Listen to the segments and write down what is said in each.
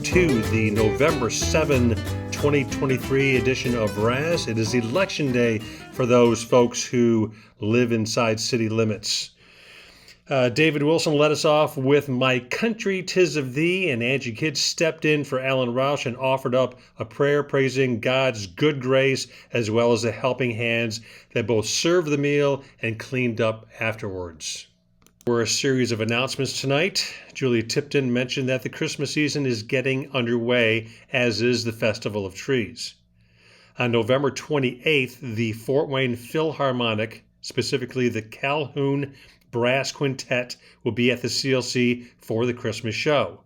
to the November 7, 2023 edition of RAZZ. It is election day for those folks who live inside city limits. David Wilson led us off with My Country 'Tis of Thee, and Angie Kidd stepped in for Alan Roush and offered up a prayer praising God's good grace as well as the helping hands that both served the meal and cleaned up afterwards. We're a series of announcements tonight. Julia Tipton mentioned that the Christmas season is getting underway, as is the Festival of Trees. On November 28th, the Fort Wayne Philharmonic, specifically the Calhoun Brass Quintet, will be at the CLC for the Christmas show.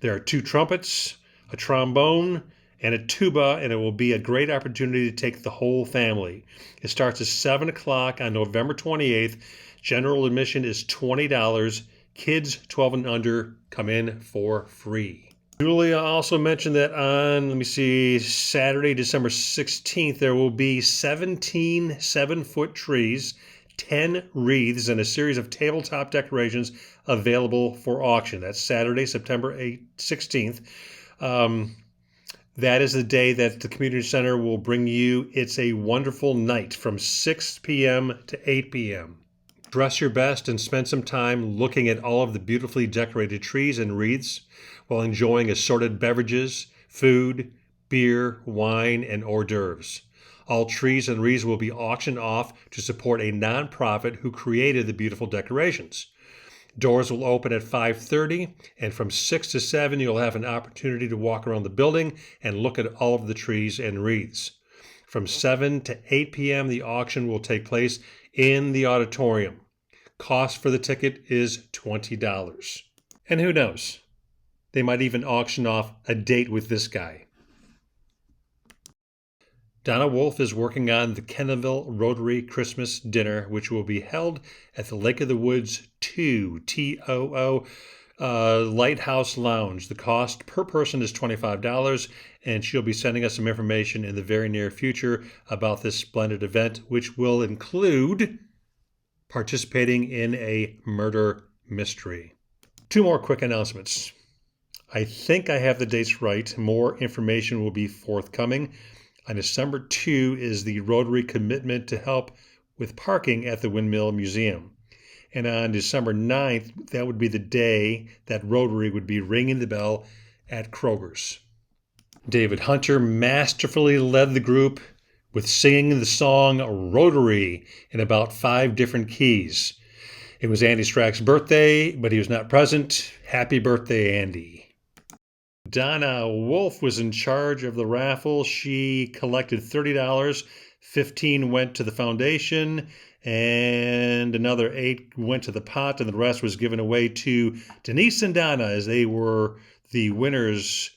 There are 2 trumpets, a trombone, and a tuba, and it will be a great opportunity to take the whole family. It starts at 7 o'clock on November 28th. General admission is $20. Kids 12 and under come in for free. Julia also mentioned that on, Saturday, December 16th, there will be 17 7-foot trees, 10 wreaths, and a series of tabletop decorations available for auction. That's Saturday, September 16th. That is the day that the community center will bring you It's a Wonderful Night from 6 p.m. to 8 p.m. Dress your best and spend some time looking at all of the beautifully decorated trees and wreaths while enjoying assorted beverages, food, beer, wine, and hors d'oeuvres. All trees and wreaths will be auctioned off to support a nonprofit who created the beautiful decorations. Doors will open at 5:30, and from 6 to 7 you'll have an opportunity to walk around the building and look at all of the trees and wreaths. From 7 to 8 p.m. the auction will take place in the auditorium. Cost for the ticket is $20. And who knows? They might even auction off a date with this guy. Donna Wolf is working on the Kenneville Rotary Christmas Dinner, which will be held at the Lake of the Woods 2, TOO, Lighthouse Lounge. The cost per person is $25, and she'll be sending us some information in the very near future about this splendid event, which will include participating in a murder mystery. 2 more quick announcements. I think I have the dates right. More information will be forthcoming. On December 2 is the Rotary commitment to help with parking at the Windmill Museum. And on December 9th, that would be the day that Rotary would be ringing the bell at Kroger's. David Hunter masterfully led the group with singing the song Rotary in about 5 different keys. It was Andy Strack's birthday, but he was not present. Happy birthday, Andy. Donna Wolf was in charge of the raffle. She collected $30. 15 went to the foundation, and another 8 went to the pot, and the rest was given away to Denise and Donna as they were the winners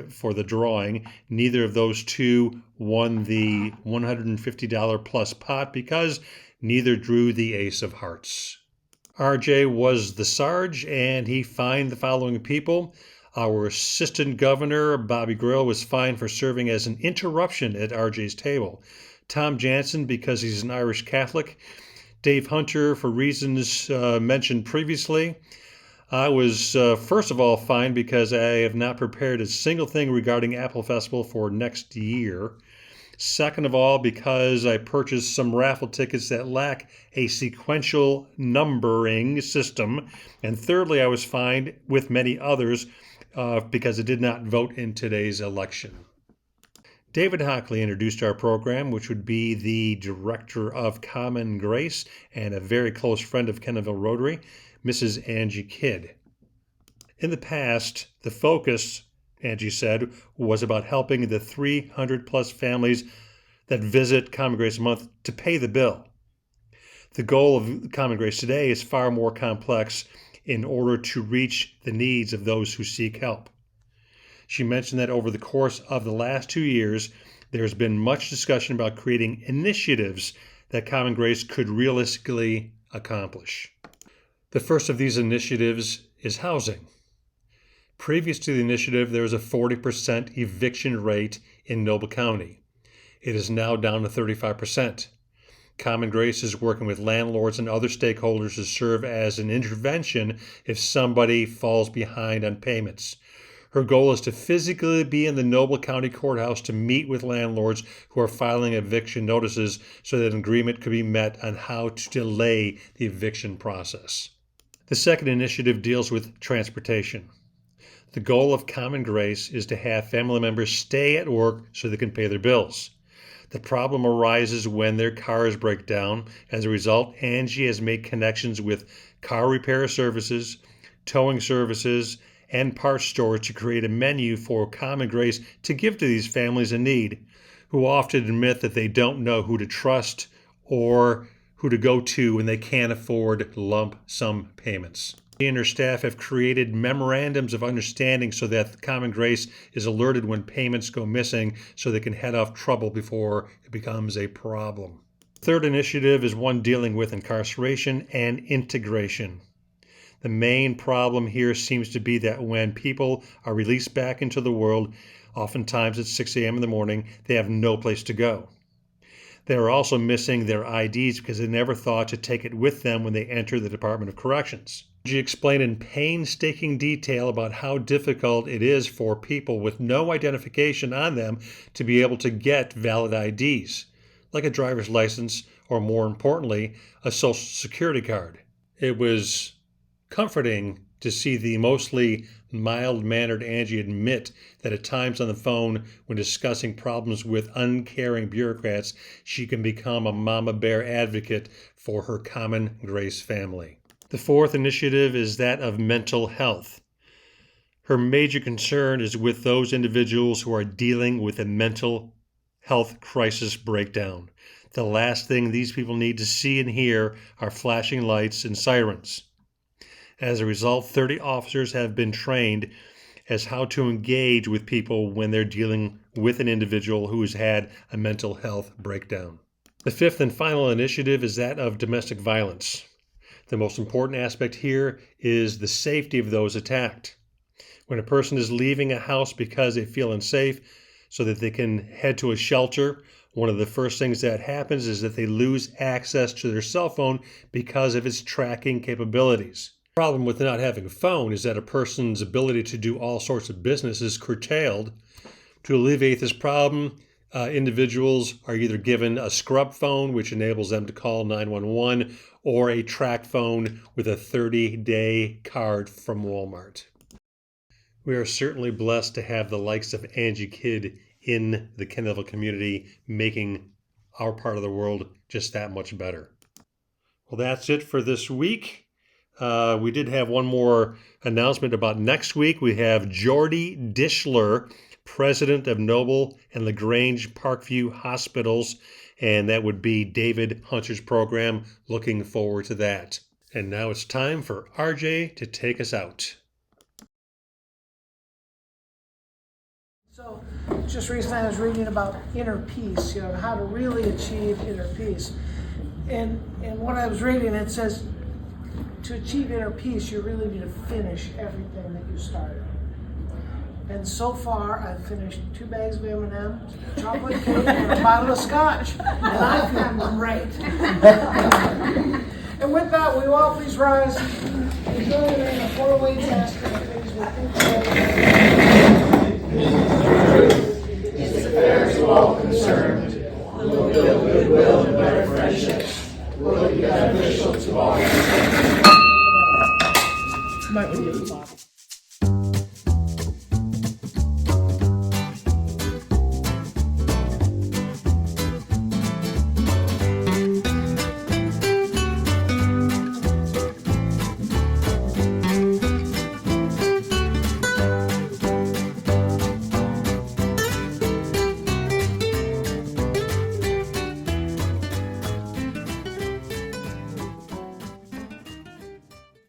for the drawing. Neither of those 2 won the $150 plus pot because neither drew the ace of hearts. RJ was the Sarge, and he fined the following people. Our assistant governor, Bobby Grill, was fined for serving as an interruption at RJ's table. Tom Jansen, because he's an Irish Catholic. Dave Hunter, for reasons mentioned previously. I was, first of all, fined because I have not prepared a single thing regarding Apple Festival for next year. Second of all, because I purchased some raffle tickets that lack a sequential numbering system. And thirdly, I was fined with many others because I did not vote in today's election. David Hockley introduced our program, which would be the director of Common Grace and a very close friend of Kenneville Rotary, Mrs. Angie Kidd. In the past, the focus, Angie said, was about helping the 300-plus families that visit Common Grace a month to pay the bill. The goal of Common Grace today is far more complex in order to reach the needs of those who seek help. She mentioned that over the course of the last 2 years, there has been much discussion about creating initiatives that Common Grace could realistically accomplish. The first of these initiatives is housing. Previous to the initiative, there was a 40% eviction rate in Noble County. It is now down to 35%. Common Grace is working with landlords and other stakeholders to serve as an intervention if somebody falls behind on payments. Her goal is to physically be in the Noble County Courthouse to meet with landlords who are filing eviction notices so that an agreement could be met on how to delay the eviction process. The second initiative deals with transportation. The goal of Common Grace is to have family members stay at work so they can pay their bills. The problem arises when their cars break down. As a result, Angie has made connections with car repair services, towing services, and parts stores to create a menu for Common Grace to give to these families in need, who often admit that they don't know who to trust or who to go to when they can't afford lump sum payments. She and her staff have created memorandums of understanding so that Common Grace is alerted when payments go missing so they can head off trouble before it becomes a problem. The third initiative is one dealing with incarceration and integration. The main problem here seems to be that when people are released back into the world, oftentimes at 6 a.m. in the morning, they have no place to go. They are also missing their IDs because they never thought to take it with them when they enter the Department of Corrections. She explained in painstaking detail about how difficult it is for people with no identification on them to be able to get valid IDs, like a driver's license or, more importantly, a Social Security card. It was comforting to see the mostly mild-mannered Angie admit that at times on the phone, when discussing problems with uncaring bureaucrats, she can become a mama bear advocate for her Common Grace family. The fourth initiative is that of mental health. Her major concern is with those individuals who are dealing with a mental health crisis breakdown. The last thing these people need to see and hear are flashing lights and sirens. As a result, 30 officers have been trained as how to engage with people when they're dealing with an individual who has had a mental health breakdown. The fifth and final initiative is that of domestic violence. The most important aspect here is the safety of those attacked. When a person is leaving a house because they feel unsafe so that they can head to a shelter, one of the first things that happens is that they lose access to their cell phone because of its tracking capabilities. The problem with not having a phone is that a person's ability to do all sorts of business is curtailed. To alleviate this problem, individuals are either given a scrub phone, which enables them to call 911, or a track phone with a 30-day card from Walmart. We are certainly blessed to have the likes of Angie Kidd in the Kenneville community, making our part of the world just that much better. Well, that's it for this week. We did have one more announcement about next week. We have Jordy Dishler, president of Noble and LaGrange Parkview Hospitals, and that would be David Hunter's program. Looking forward to that. And now it's time for RJ to take us out. So, just recently I was reading about inner peace, how to really achieve inner peace. And what I was reading, it says, to achieve inner peace, you really need to finish everything that you started. And so far, I've finished 2 bags of M&M's, chocolate cake, and a bottle of scotch. And I feel great. And with that, we will all please rise and join in the 4 ways asking things we think. It's affairs of all concerned. Will build goodwill and better friendships. Will be beneficial to all. Might be